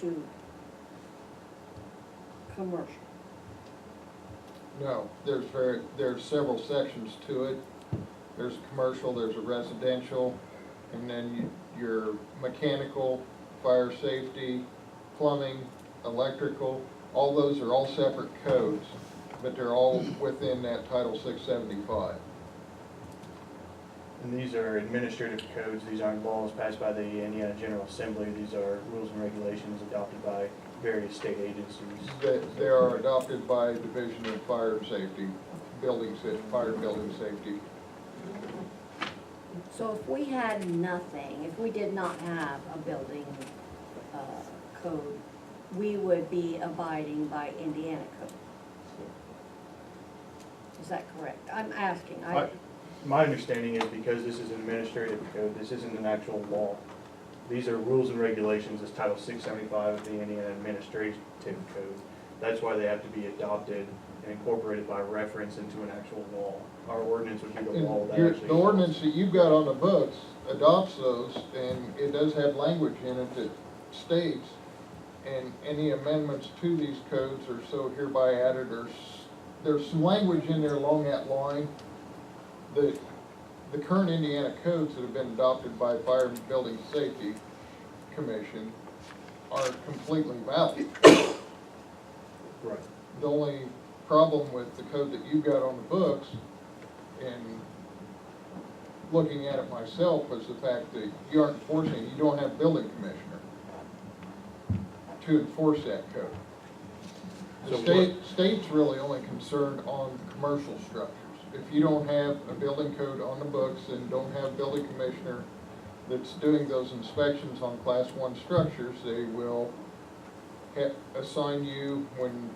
to commercial? No, there's several sections to it. There's a commercial, there's a residential, and then your mechanical, fire safety, plumbing, electrical, all those are all separate codes, but they're all within that Title 675. And these are administrative codes, these aren't laws passed by the Indiana General Assembly, these are rules and regulations adopted by various state agencies. They are adopted by Division of Fire and Safety, fire building safety. So if we had nothing, if we did not have a building code, we would be abiding by Indiana code. Is that correct? I'm asking. My understanding is because this is an administrative code, this isn't an actual law. These are rules and regulations, it's Title 675 of the Indiana Administrative Code. That's why they have to be adopted and incorporated by reference into an actual law. Our ordinance would be the law that actually. The ordinance that you've got on the books adopts those, and it does have language in it that states, and any amendments to these codes are so hereby added, or there's some language in there along that line. The current Indiana codes that have been adopted by Fire and Building Safety Commission are completely valid. Right. The only problem with the code that you've got on the books, and looking at it myself, was the fact that you aren't enforcing it. You don't have a building commissioner to enforce that code. The state's really only concerned on commercial structures. If you don't have a building code on the books and don't have a building commissioner that's doing those inspections on Class 1 structures, they will assign you, when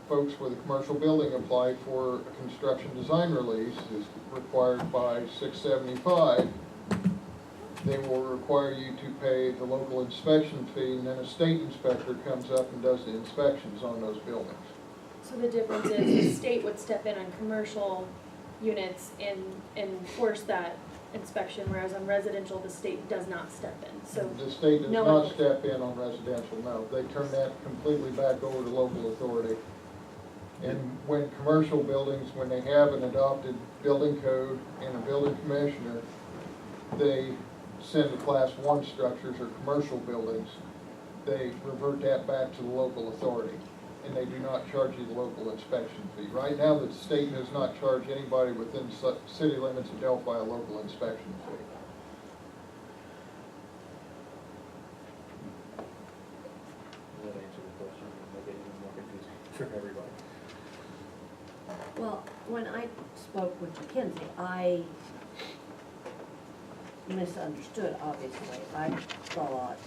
folks with a commercial building apply for a construction design release, is required by 675, they will require you to pay the local inspection fee, and then a state inspector comes up and does the inspections on those buildings. So the difference is the state would step in on commercial units and enforce that inspection, whereas on residential, the state does not step in, so. The state does no not one- step in on residential, no. They turn that completely back over to local authority. And when commercial buildings, when they have an adopted building code and a building commissioner, they send the Class 1 structures or commercial buildings, they revert that back to the local authority. And they do not charge you the local inspection fee. Right now, the state does not charge anybody within city limits of Delphi a local inspection fee. Does that answer the question? Make it even more confusing for everybody. Well, when I spoke with Mackenzie, I misunderstood, obviously. I thought,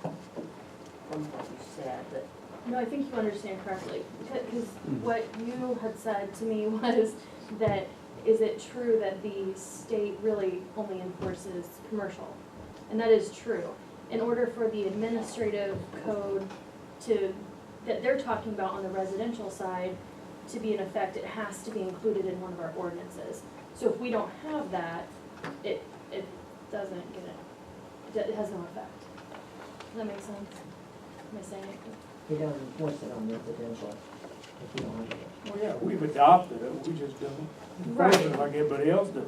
from what you said, that No, I think you understand correctly, because what you had said to me was that, is it true that the state really only enforces commercial? And that is true. In order for the administrative code that they're talking about on the residential side to be in effect, it has to be included in one of our ordinances. So if we don't have that, it doesn't get it has no effect. Does that make sense? Am I saying it? You don't enforce it on residential if you don't have it. Well, yeah, we've adopted it, we just don't enforce it like everybody else does.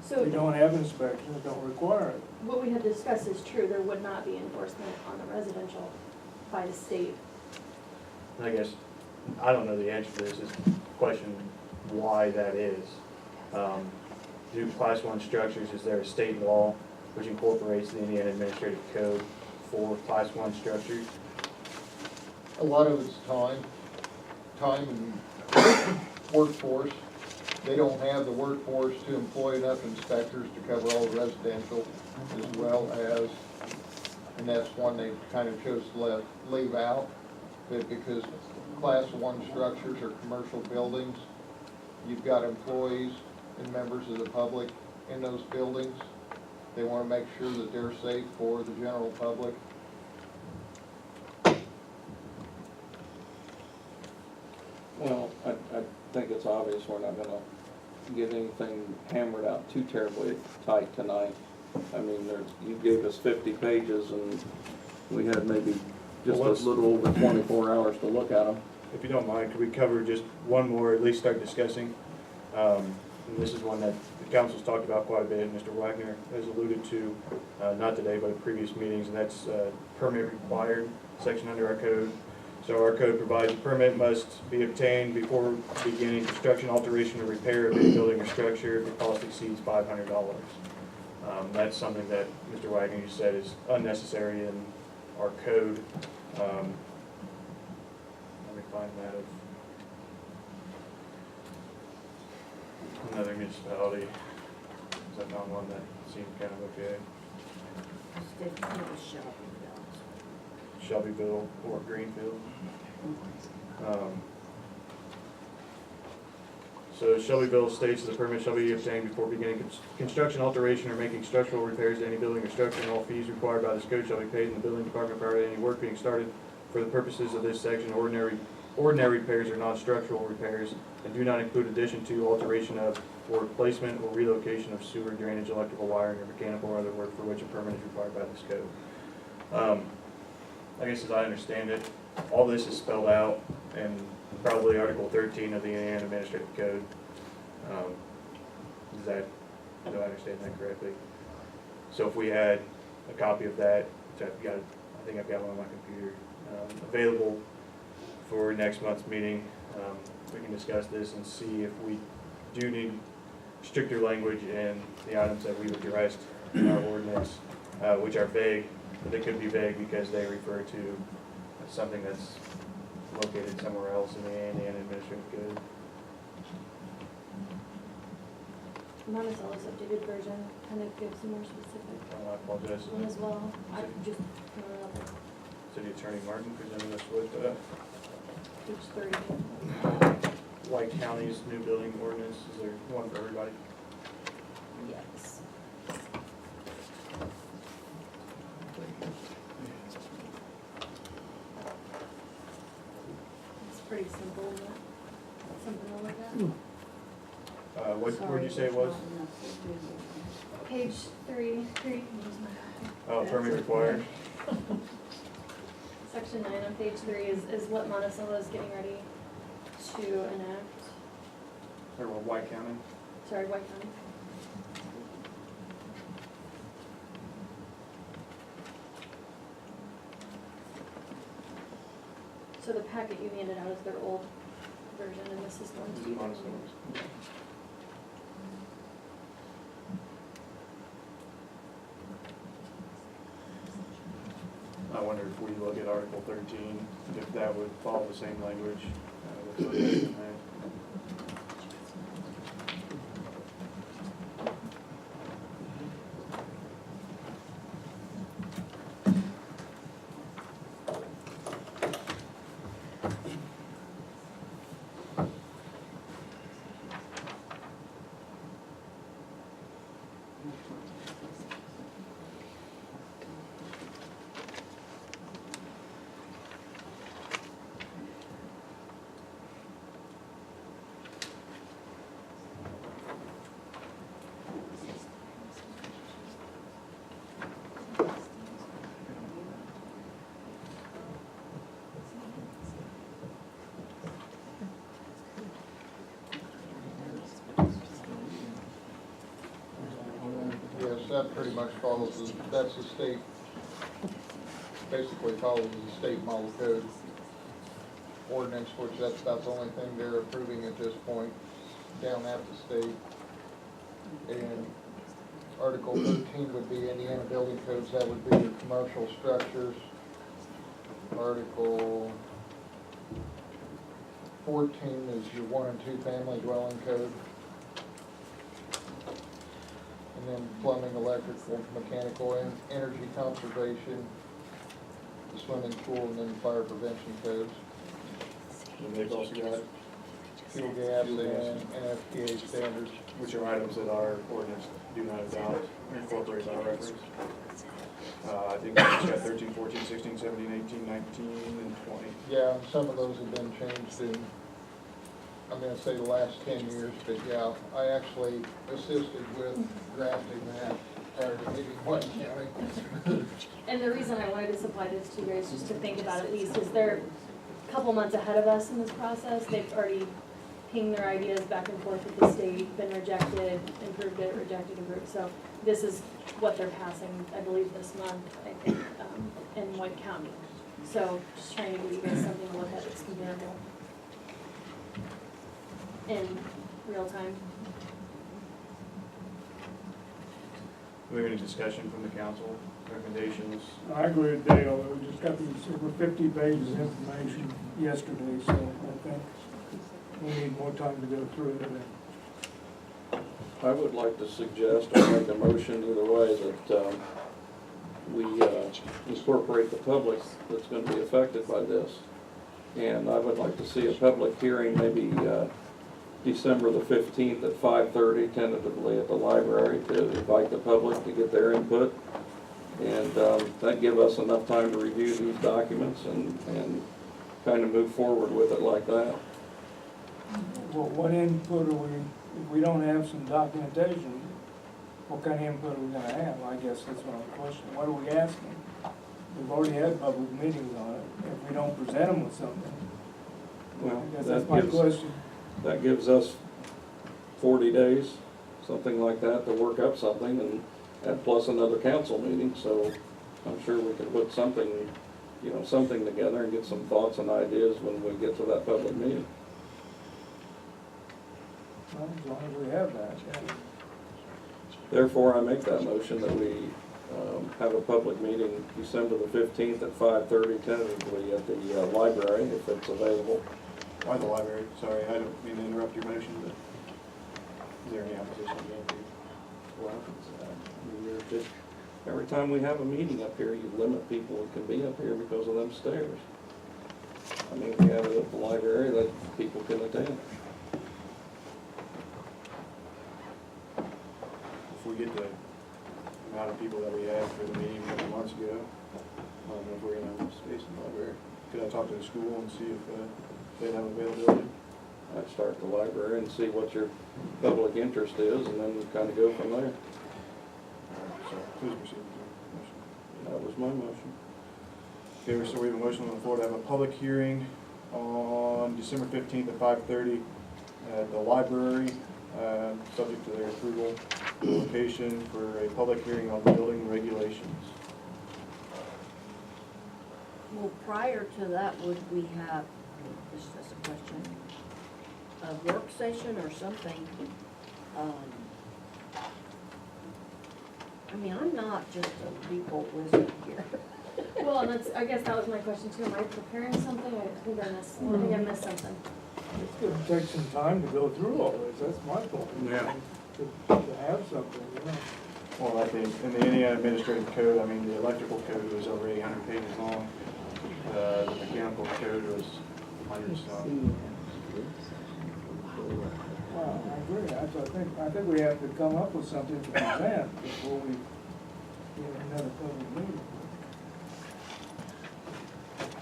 So We don't have inspections, don't require it. what we had discussed is true, there would not be enforcement on the residential by the state. I guess, I don't know the answer to this, is question why that is. Do Class 1 structures, is there a state law which incorporates the Indiana Administrative Code for Class 1 structures? A lot of it's time and workforce. They don't have the workforce to employ enough inspectors to cover all the residential as well as, and that's one they kind of chose to leave out, but because Class 1 structures are commercial buildings, you've got employees and members of the public in those buildings. They want to make sure that they're safe for the general public. Well, I think it's obvious we're not gonna get anything hammered out too terribly tight tonight. I mean, you gave us 50 pages and we had maybe just Well, let's- a little over 24 hours to look at them. If you don't mind, could we cover just one more, at least start discussing? And this is one that the council's talked about quite a bit, Mr. Wagner has alluded to, not today, but at previous meetings, and that's permit required section under our code. So our code provides a permit must be obtained before beginning construction, alteration, or repair of any building or structure if the cost exceeds $500. That's something that Mr. Wagner just said is unnecessary in our code. Let me find that of another municipality. Is that not one that seemed kind of okay? It's kind of Shelbyville. Shelbyville or Greenfield. So Shelbyville states the permit shall be obtained before beginning construction, alteration, or making structural repairs to any building or structure, and all fees required by this code shall be paid in the building department prior to any work being started. For the purposes of this section, ordinary repairs are non-structural repairs and do not include addition to, alteration of, or replacement or relocation of sewer, drainage, electrical wiring, or mechanical or other work for which a permit is required by this code. I guess as I understand it, all this is spelled out in probably Article 13 of the Indiana Administrative Code. Do I understand that correctly? So if we had a copy of that, which I think I've got one on my computer, available for next month's meeting, we can discuss this and see if we do need stricter language in the items that we've addressed in our ordinance, which are vague. They could be vague because they refer to something that's located somewhere else in the Indiana Administrative Code. Monticello's updated version kind of gives a more specific I apologize. one as well. I just, City Attorney Martin presented us with page 30. White County's new building ordinance. Is there one for everybody? Yes. It's pretty simple, isn't it? Something to look at. Where'd you say it was? Page 3, here you can use my Oh, permit required. Section 9 on page 3 is what Monticello is getting ready to enact. Or what, White County? Sorry, White County. So the packet you handed out is their old version, and this is going to be. I wonder if we look at Article 13, if that would follow the same language. Let's look at it in there. Yes, that pretty much follows, that's the state, basically follows the state model code ordinance, which that's about the only thing they're approving at this point, down at the state. And Article 13 would be Indiana building codes, that would be your commercial structures. Article 14 is your 1 and 2 family dwelling code. And then plumbing, electrical, mechanical, and energy conservation, the swimming pool, and then fire prevention codes. And they've also got, Fuel gas and NFPA standards. which are items that our ordinance do not adopt, or incorporate by reference. I think it's got 13, 14, 16, 17, 18, 19, and 20. Yeah, and some of those have been changed in, I'm gonna say the last 10 years, but yeah, I actually assisted with drafting that. tired of leaving White County. And the reason I wanted to supply this to you guys, just to think about at least, is they're a couple months ahead of us in this process. They've already pinged their ideas back and forth with the state, been rejected, improved it, rejected, improved. So this is what they're passing, I believe, this month, I think, in White County. So just trying to give you guys something to look at that's comparable in real time. Do we have any discussion from the council, recommendations? I agree with Dale, we just got these over 50 pages of information yesterday, so I think we need more time to go through it. I would like to suggest or make a motion either way that we incorporate the public that's gonna be affected by this. And I would like to see a public hearing maybe December the 15th at 5:30 tentatively at the library to invite the public to get their input. And that give us enough time to review these documents and kind of move forward with it like that. Well, what input are we, if we don't have some documentation, what kind of input are we gonna have? I guess that's what I'm questioning. What are we asking? We've already had public meetings on it. If we don't present them with something, Well, I guess that's my question. That gives us 40 days, something like that, to work up something, and plus another council meeting, so I'm sure we can put something, something together and get some thoughts and ideas when we get to that public meeting. Well, as long as we have that, yeah. Therefore, I make that motion that we have a public meeting December the 15th at 5:30 tentatively at the library, if it's available. Why the library? Sorry, I don't mean to interrupt your motion, but is there any opposition to it? Well, every time we have a meeting up here, you limit people who can be up here because of them stairs. I mean, we have it at the library that people can attend. If we get the amount of people that we had for the meeting a couple months ago, I don't know if we're gonna have space in the library. Could I talk to the school and see if they have availability? I'd start the library and see what your public interest is, and then kind of go from there. So please proceed with your motion. That was my motion. Okay, so we have a motion on the floor to have a public hearing on December 15th at 5:30 at the library, subject to their approval, location for a public hearing on building regulations. Well, prior to that, would we have, this is a question, a work session or something? I mean, I'm not just a legal wizard here. Well, and that's, I guess that was my question too. Am I preparing something? I think I missed something. It's gonna take some time to go through all this, that's my point. Yeah. To have something, you know. Well, I think in the Indiana Administrative Code, I mean, the electrical code was over 800 pages long. The mechanical code was hundreds of. Well, I agree, I think we have to come up with something to present before we get another public meeting.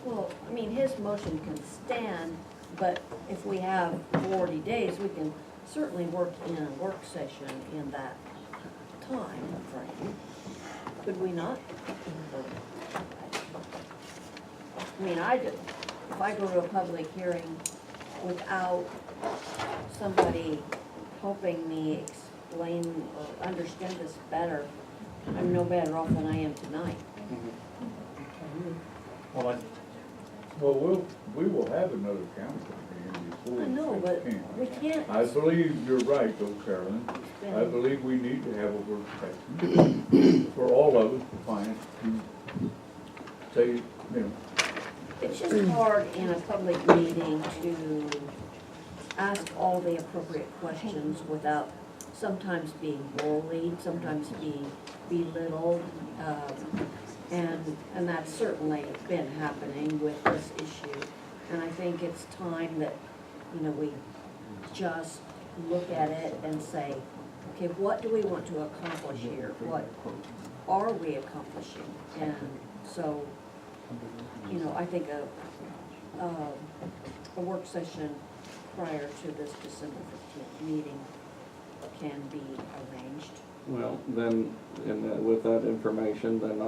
Well, I mean, his motion can stand, but if we have 40 days, we can certainly work in a work session in that time frame. Could we not? I mean, if I go to a public hearing without somebody helping me explain or understand this better, I'm no better off than I am tonight. Well, Well, we will have another council meeting before. I know, but we can't. I believe you're right though, Carolyn. I spend- believe we need to have a work session for all of us to find, to say, It's just hard in a public meeting to ask all the appropriate questions without sometimes being bullied, sometimes being belittled. And that's certainly been happening with this issue. And I think it's time that, we just look at it and say, okay, what do we want to accomplish here? What are we accomplishing? And so, I think a work session prior to this December 15th meeting can be arranged. Well, then, with that information, then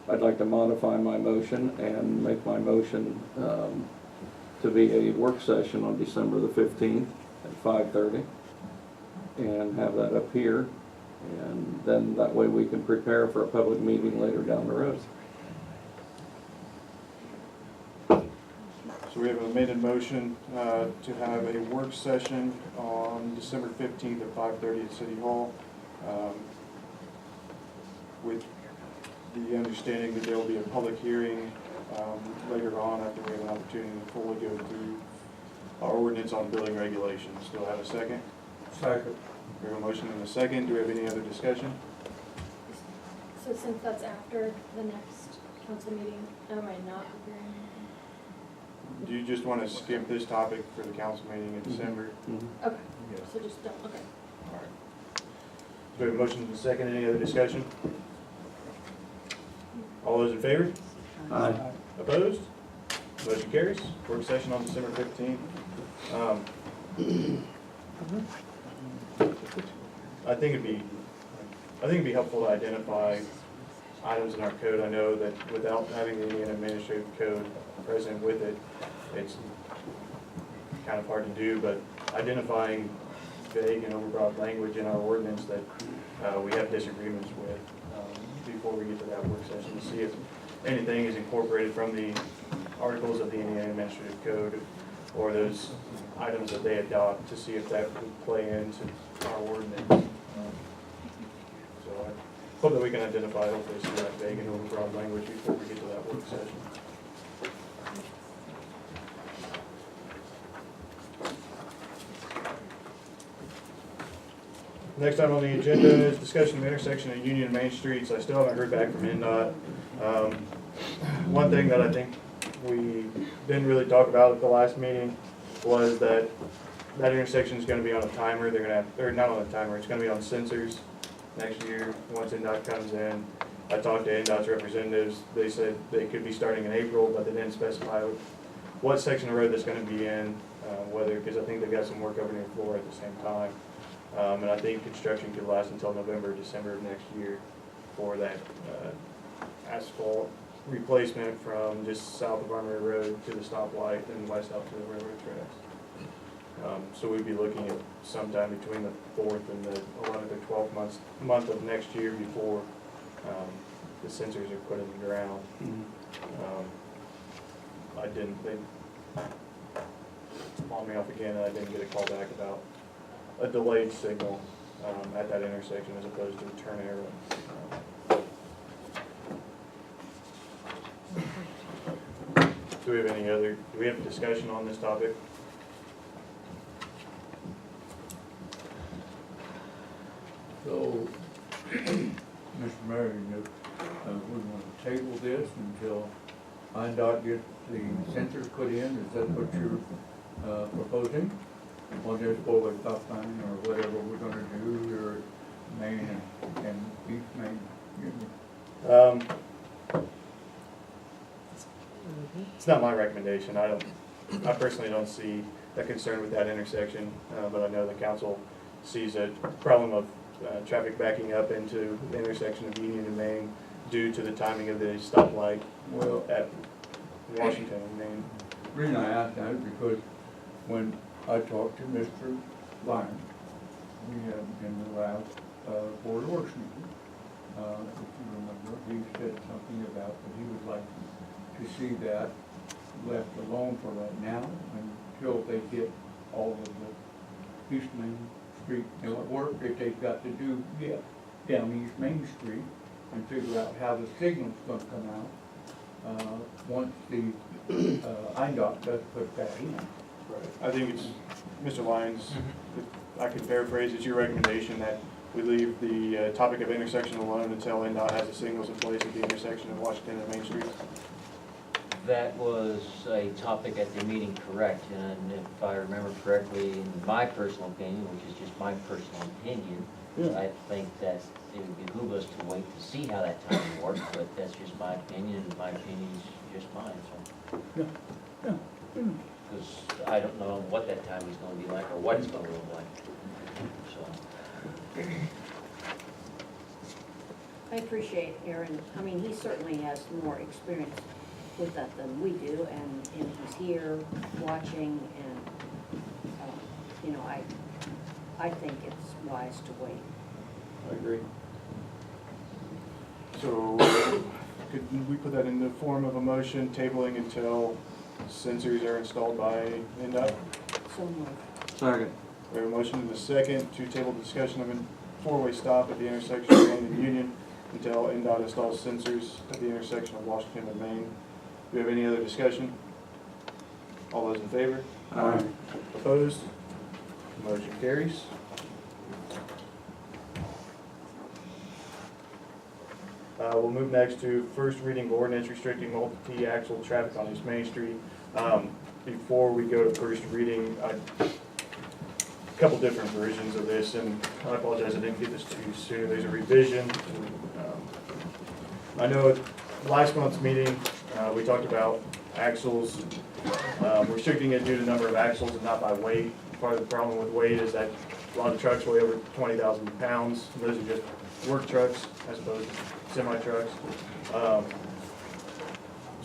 I'd like to modify my motion and make my motion to be a work session on December the 15th at 5:30, and have that up here, and then that way we can prepare for a public meeting later down the road. So we have an amended motion to have a work session on December 15th at 5:30 at City Hall, with the understanding that there will be a public hearing later on after we have an opportunity to fully go through our ordinance on building regulations. Do I have a second? Second. We have a motion and a second. Do we have any other discussion? So since that's after the next council meeting, am I not preparing? Do you just want to skip this topic for the council meeting in December? Okay, so just don't, okay. All right. So we have a motion and a second. Any other discussion? All those in favor? Aye. Opposed? Motion carries. Work session on December 15th. I think it'd be helpful to identify items in our code. I know that without having the Indiana Administrative Code present with it, it's kind of hard to do, but identifying vague and overbroad language in our ordinance that we have disagreements with before we get to that work session, to see if anything is incorporated from the articles of the Indiana Administrative Code or those items that they adopt, to see if that would play into our ordinance. So I hope that we can identify, hopefully, some of that vague and overbroad language before we get to that work session. Next item on the agenda is discussion of intersection of Union and Main Streets. I still haven't heard back from NDOT. One thing that I think we didn't really talk about at the last meeting was that intersection is gonna be on a timer. They're gonna have, or not on a timer, it's gonna be on sensors next year, once NDOT comes in. I talked to NDOT's representatives. They said they could be starting in April, but they didn't specify what section of road that's gonna be in, whether, because I think they've got some work over near Flora at the same time. And I think construction could last until November, December of next year for that asphalt replacement from just south of Armory Road to the stoplight and west out to the railroad tracks. So we'd be looking at sometime between the 4th and the 11th or 12th month of next year before the sensors are put in the ground. They called me off again, and I didn't get a call back about a delayed signal at that intersection as opposed to a turn arrow. Do we have discussion on this topic? So, Mr. Mayor, we want to table this until INDOT gets the sensors put in. Is that what you're proposing? On this forward stop sign or whatever we're gonna do here at Main and East Main? It's not my recommendation. I personally don't see a concern with that intersection, but I know the council sees a problem of traffic backing up into the intersection of Union and Main due to the timing of the stoplight at Washington and Main. The reason I ask that is because when I talked to Mr. Lyons, we had him in the last Board of Works meeting. If you remember, he said something about that he would like to see that left alone for right now until they get all of the East Main Street, work that they've got to do, down East Main Street and figure out how the signal's gonna come out, once the INDOT does put that in. I think it's, Mr. Lyons, if I could paraphrase, it's your recommendation that we leave the topic of intersection alone until NDOT has the signals in place at the intersection of Washington and Main Street. That was a topic at the meeting, correct, and if I remember correctly, in my personal opinion, which is just my personal opinion, I think that it would behoove us to wait to see how that timing works, but that's just my opinion, and my opinion is just mine, so. Because I don't know what that timing is gonna be like, or what it's gonna look like, so. I appreciate Aaron, I mean, he certainly has more experience with that than we do, and he's here watching, and, you know, I think it's wise to wait. I agree. So, could we put that in the form of a motion, tabling until sensors are installed by NDOT? So moved. Second. We have a motion and a second to table discussion of a four-way stop at the intersection of Main and Union until NDOT installs sensors at the intersection of Washington and Main. Do we have any other discussion? All those in favor? Aye. Opposed? Motion carries. We'll move next to first reading of ordinance restricting multi-axle traffic on East Main Street. Before we go to first reading, a couple different versions of this, and I apologize I didn't get this to you soon. There's a revision. I know at last month's meeting, we talked about axles, restricting it due to number of axles and not by weight. Part of the problem with weight is that a lot of trucks weigh over 20,000 pounds. Those are just work trucks as opposed to semi-trucks. So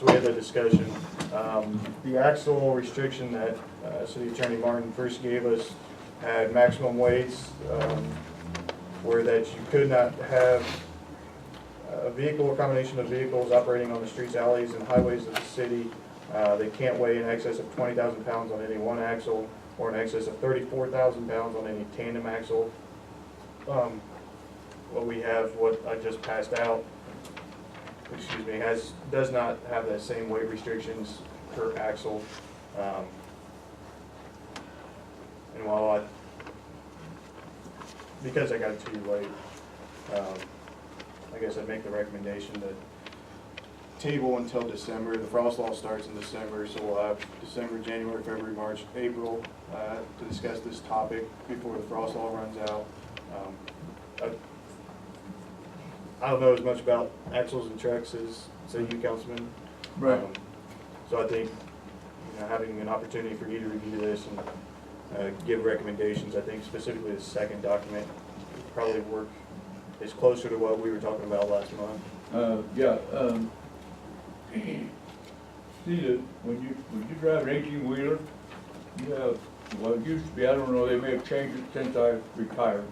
we had that discussion. The axle restriction that City Attorney Martin first gave us had maximum weights, where that you could not have a vehicle or combination of vehicles operating on the streets, alleys, and highways of the city. They can't weigh in excess of 20,000 pounds on any one axle, or in excess of 34,000 pounds on any tandem axle. What we have, what I just passed out, excuse me, does not have that same weight restrictions per axle. And while because I got it too late, I guess I'd make the recommendation that table until December. The frost law starts in December, so we'll have December, January, February, March, April to discuss this topic before the frost law runs out. I don't know as much about axles and trucks as, say, you, Councilman. Right. So I think, having an opportunity for you to review this and give recommendations, I think specifically the second document would probably work, is closer to what we were talking about last month. See that when you drive an 18-wheeler, you have, well, it used to be, I don't know, they may have changed it since I retired,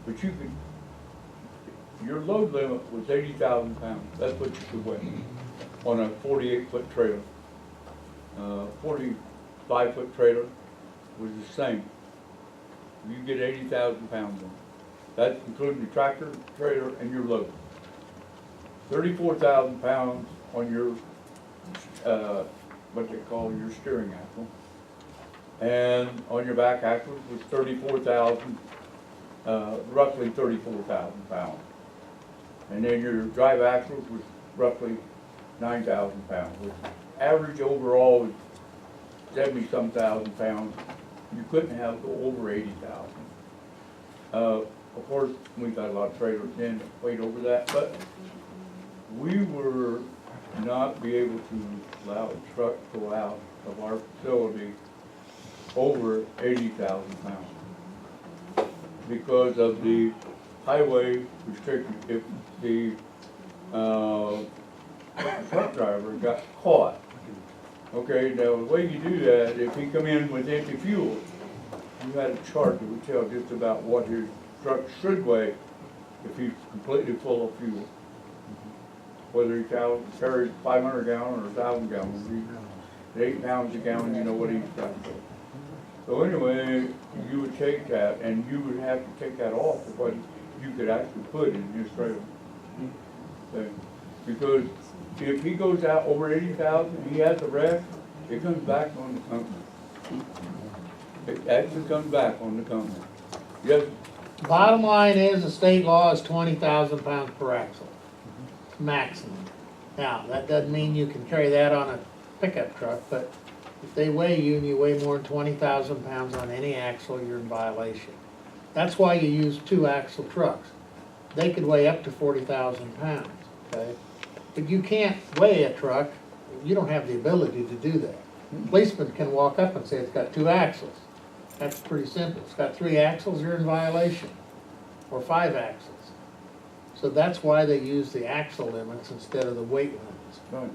but your load limit was 80,000 pounds. That's what you could weigh on a 48-foot trailer. 45-foot trailer was the same. You get 80,000 pounds on it. That's including the tractor, trailer, and your load. 34,000 pounds on your, what they call your steering axle. And on your back axle was 34,000, roughly 34,000 pounds. And then your drive axle was roughly 9,000 pounds, which average overall was 70-some thousand pounds. You couldn't have go over 80,000. Of course, we got a lot of trailers in that weighed over that, but we were not be able to allow a truck to go out of our facility over 80,000 pounds because of the highway restriction. If the truck driver got caught, okay, now the way you do that, if he come in with empty fuel, you had a chart that would tell just about what his truck should weigh if he's completely full of fuel. Whether he carries 500 gallon or 1,000 gallons, at 8 pounds a gallon, you know what he's got. So anyway, you would take that, and you would have to take that off of what you could actually put in his trailer. Okay. Because if he goes out over 80,000, he has a wreck, it comes back on the company. It actually comes back on the company. Yes. Bottom line is, the state law is 20,000 pounds per axle, maximum. Now, that doesn't mean you can carry that on a pickup truck, but if they weigh you and you weigh more than 20,000 pounds on any axle, you're in violation. That's why you use 2-axle trucks. They could weigh up to 40,000 pounds, okay? But you can't weigh a truck, you don't have the ability to do that. Policeman can walk up and say it's got 2 axles. That's pretty simple. It's got 3 axles, you're in violation, or 5 axles. So that's why they use the axle limits instead of the weight limits. Right.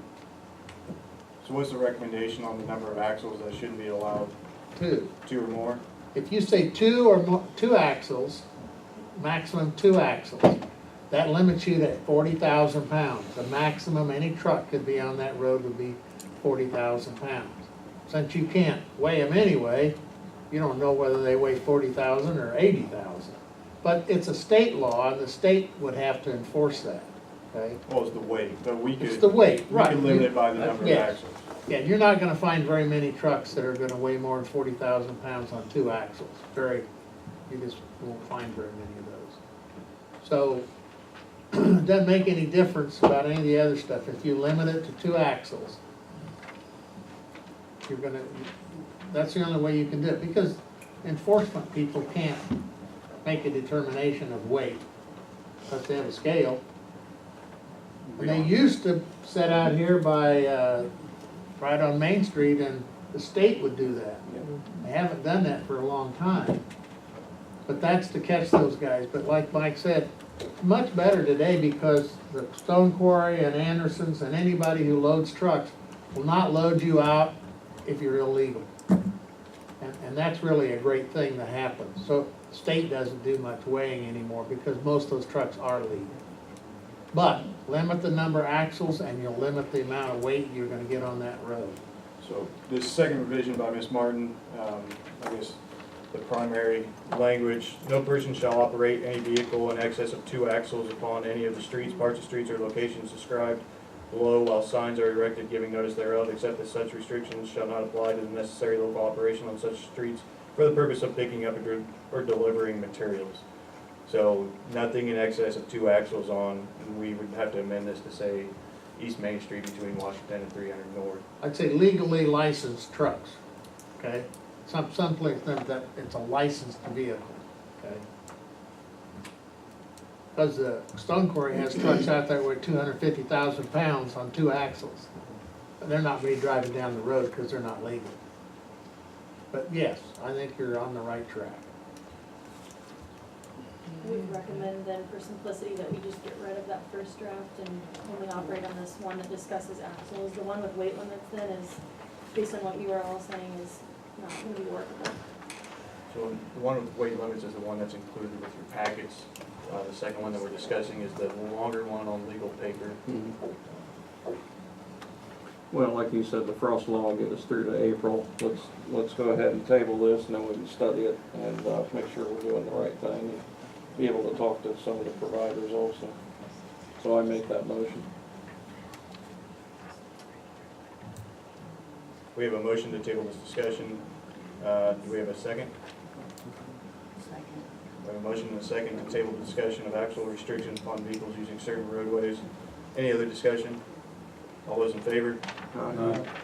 So what's the recommendation on the number of axles that shouldn't be allowed? 2. 2 or more? If you say 2 or more, 2 axles, maximum 2 axles, that limits you to 40,000 pounds. The maximum any truck could be on that road would be 40,000 pounds. Since you can't weigh them anyway, you don't know whether they weigh 40,000 or 80,000. But it's a state law, and the state would have to enforce that, okay? Well, it's the weight, but we could. It's the weight, We right. could limit it by the number of Yes. axles. Yeah, you're not gonna find very many trucks that are gonna weigh more than 40,000 pounds on 2 axles. You just won't find very many of those. So, it doesn't make any difference about any of the other stuff. If you limit it to 2 axles, you're gonna, that's the only way you can do it, because enforcement people can't make a determination of weight, unless they have a scale. And they used to set out here by, right on Main Street, and the state would do that. They haven't done that for a long time. But that's to catch those guys. But like Mike said, much better today, because the Stone Quarry and Andersons and anybody who loads trucks will not load you out if you're illegal. And that's really a great thing to happen. So the state doesn't do much weighing anymore, because most of those trucks are legal. But limit the number of axles, and you'll limit the amount of weight you're gonna get on that road. So this second revision by Ms. Martin, I guess the primary language, no person shall operate any vehicle in excess of 2 axles upon any of the streets, parts of streets, or locations described below while signs are erected giving notice thereof, except that such restrictions shall not apply to the necessary local operation on such streets for the purpose of picking up or delivering materials. So nothing in excess of 2 axles on, we would have to amend this to say East Main Street between Washington and 300 North. I'd say legally licensed trucks, okay? Someplace that it's a licensed vehicle, okay? Because the Stone Quarry has trucks out there with 250,000 pounds on 2 axles. And they're not really driving down the road because they're not legal. But yes, I think you're on the right track. We recommend then, for simplicity, that we just get rid of that first draft and only operate on this one that discusses axles. The one with weight limits then is, based on what you are all saying, is not gonna be workable. So the one with weight limits is the one that's included with your packets. The second one that we're discussing is the longer one on legal paper. Well, like you said, the frost law will get us through to April. Let's go ahead and table this, and then we can study it and make sure we're doing the right thing, and be able to talk to some of the providers also. So I make that motion. We have a motion to table this discussion. Do we have a second? Second. We have a motion and a second to table the discussion of actual restrictions upon vehicles using certain roadways. Any other discussion? All those in favor?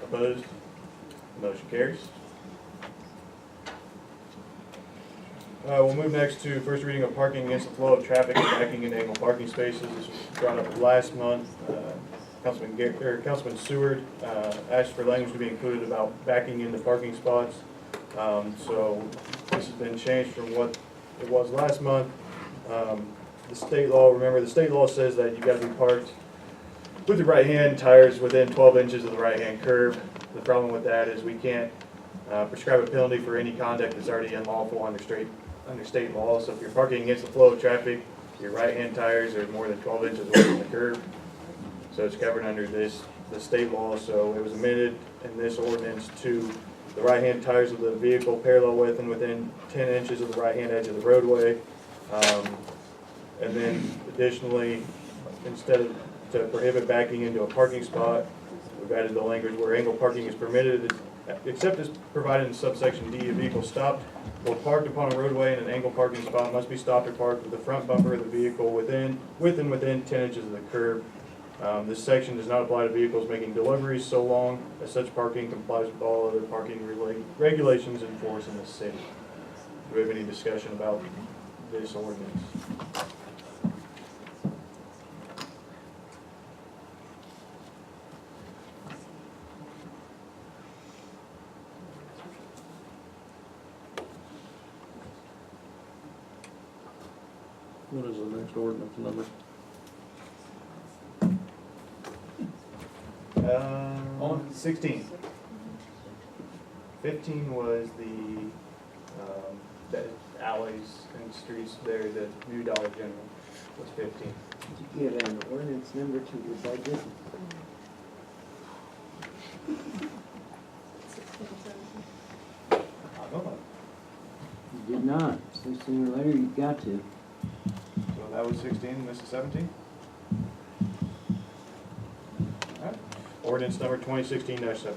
Opposed? Motion carries. We'll move next to first reading of parking against the flow of traffic and backing into angled parking spaces. This was brought up last month. Councilman Seward asked for language to be included about backing into parking spots. So this has been changed from what it was last month. The state law, remember, the state law says that you've got to be parked with the right-hand tires within 12 inches of the right-hand curb. The problem with that is we can't prescribe a penalty for any conduct that's already unlawful under state law. So if you're parking against the flow of traffic, your right-hand tires are more than 12 inches away from the curb. So it's covered under the state law. So it was amended in this ordinance to the right-hand tires of the vehicle parallel with and within 10 inches of the right-hand edge of the roadway. And then additionally, instead of to prohibit backing into a parking spot, we've added the language where angled parking is permitted, except as provided in subsection D. A vehicle stopped or parked upon a roadway in an angled parking spot must be stopped or parked with the front bumper of the vehicle within 10 inches of the curb. This section does not apply to vehicles making deliveries so long as such parking complies with all other parking regulations in force in the city. Do we have any discussion about this ordinance? What is the next ordinance number? On- 16. 15 was the alleys and streets there, the new Dollar General was 15. Did you give an ordinance number to your budget? I don't know. You did not, so sooner or later you've got to. So that was 16, this is 17? Alright. Ordinance number 2016-17.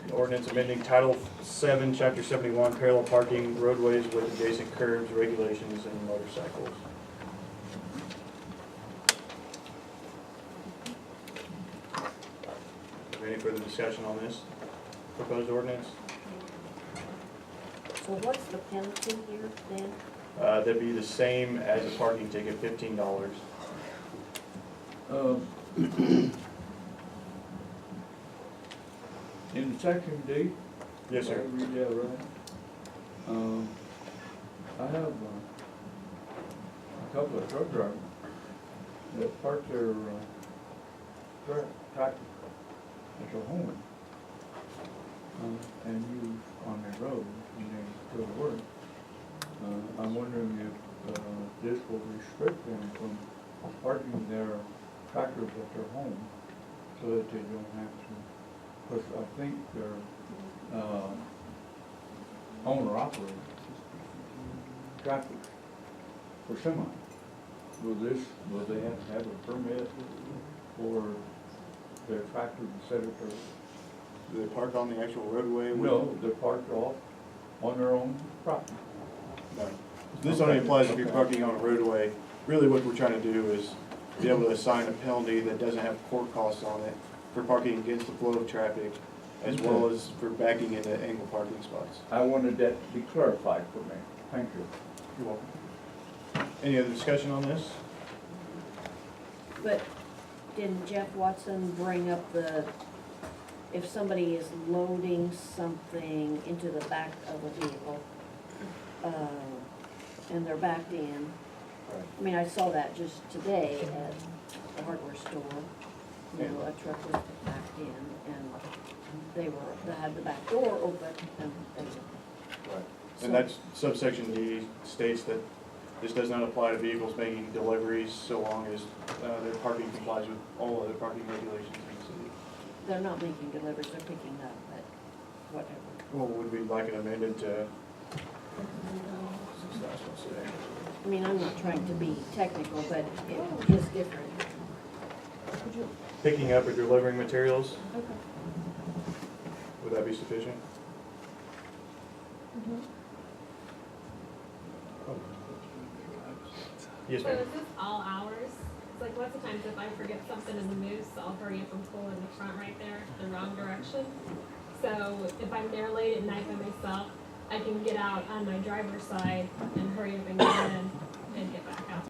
An ordinance amending Title 7, Chapter 71, parallel parking, roadways with adjacent curbs, regulations, and motorcycles. Any further discussion on this proposed ordinance? So what's the penalty here then? That'd be the same as a parking ticket, $15. In section D. Yes, sir. Did I read that right? I have a couple of truck drivers that park their tractor at their home and use on their road when they go to work. I'm wondering if this will restrict them from parking their tractors at their home so that they don't have to, because I think they're owner operated tractors for semi. Will they have to have a permit for their tractor to set it there? Do they park on the actual roadway? No, they're parked off on their own property. No. This only applies if you're parking on a roadway. Really what we're trying to do is be able to assign a penalty that doesn't have court costs on it for parking against the flow of traffic, as well as for backing into angle parking spots. I wanted that to be clarified for me. Thank you. You're welcome. Any other discussion on this? But didn't Jeff Watson bring up if somebody is loading something into the back of a vehicle, and they're backed in? I mean, I saw that just today at the hardware store. You know, a truck was backed in and they had the back door open and they Right. And that's subsection D states that this does not apply to vehicles making deliveries so long as their parking complies with all other parking regulations in the city. they're not making deliveries, they're picking up, but whatever. Well, would we like it amended to? I mean, I'm not trying to be technical, but it is different. Picking up or delivering materials, Okay. would that be sufficient? Yes, So ma'am. is this all hours? It's like lots of times if I forget something in the moose, I'll hurry up and pull in the front right there, the wrong direction. So if I'm there late at night by myself, I can get out on my driver's side and hurry up and get in and get back.